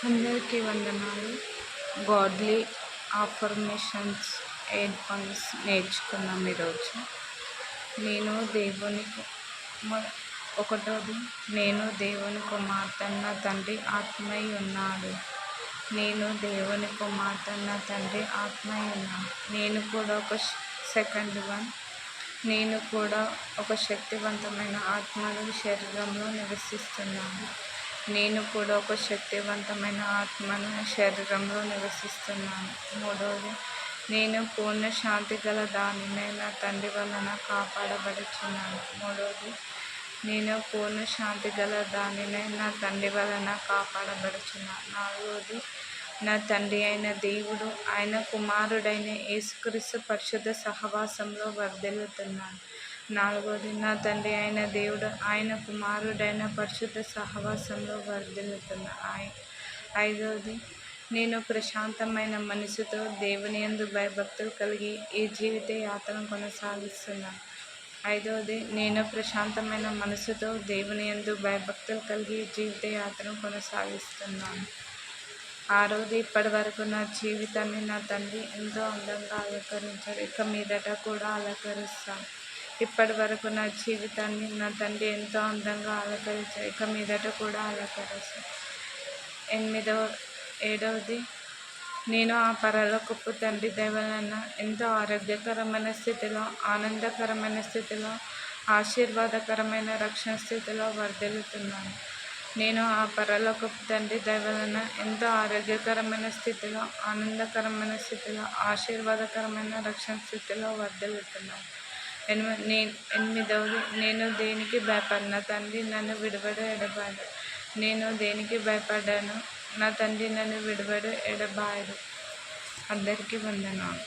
అందరికీ వందనాలు. Godly affirmations 8 points నేర్చుకున్నాం ఈరోజు. నేను దేవుని ఒకటోది, నేను దేవుని కుమార్తెను, నా తండ్రి ఆత్మై ఉన్నాడు. నేను దేవుని కుమార్తెను, నా తండ్రి ఆత్మై ఉన్నాడు. నేను కూడా సెకండ్ వన్, నేను కూడా ఒక శక్తివంతమైన ఆత్మలో శరీరంలో నివసిస్తున్నాను. నేను కూడా ఒక శక్తివంతమైన ఆత్మను శరీరంలో నివసిస్తున్నాను. మూడవది, నేను పూర్ణ శాంతి గల దానినే నా తండ్రి వలన కాపాడబడుచున్నాను. మూడవది, నేను పూర్ణ శాంతి గల దానినే నా తండ్రి వలన కాపాడబడుచున్నాను. నాలుగవది, నా తండ్రి అయిన దేవుడు ఆయన కుమారుడైన యేసుక్రీస్తు పరిశుద్ధ సహవాసంలో వర్ధిల్లుతున్నాను. నాలుగవది, నా తండ్రి అయిన దేవుడు ఆయన కుమారుడైన పరిశుద్ధ సహవాసంలో వర్ధిల్లుతున్నా. ఐదవది, నేను ప్రశాంతమైన మనసుతో దేవుని యందు భయభక్తులు కలిగి ఈ జీవిత యాత్రను కొనసాగిస్తున్నాను. ఐదవది, నేను ప్రశాంతమైన మనసుతో దేవుని యందు భయభక్తులు కలిగి జీవిత యాత్రను కొనసాగిస్తున్నాను. ఆరవది, ఇప్పటి వరకు నా జీవితాన్ని నా తండ్రి ఎంతో అందంగా అలంకరించాడు. ఇక మీదట కూడా అలంకరిస్తాను. ఇప్పటి వరకు నా జీవితాన్ని నా తండ్రి ఎంతో అందంగా అలంకరించాడు. ఇక మీదట కూడా అలంకరిస్తాను. ఏడవది, నేను ఆ పరలోకపు తండ్రి దయ వలన ఎంతో ఆరోగ్యకరమైన స్థితిలో, ఆనందకరమైన స్థితిలో, ఆశీర్వాదకరమైన రక్షణ స్థితిలో వర్ధిల్లుతున్నాను. నేను ఆ పరలోకపు తండ్రి దయ వలన ఎంతో ఆరోగ్యకరమైన స్థితిలో, ఆనందకరమైన స్థితిలో, ఆశీర్వాదకరమైన రక్షణ స్థితిలో వర్ధిల్లుతున్నాను. ఎనిమిదవది, నేను దేనికి భయపడిన తండ్రి నన్ను విడివడు ఎడబాయడు. నేను దేనికి భయపడ్డాను, నా తండ్రి నన్ను విడివడు ఎడబాయడు. అందరికీ వందనాలు.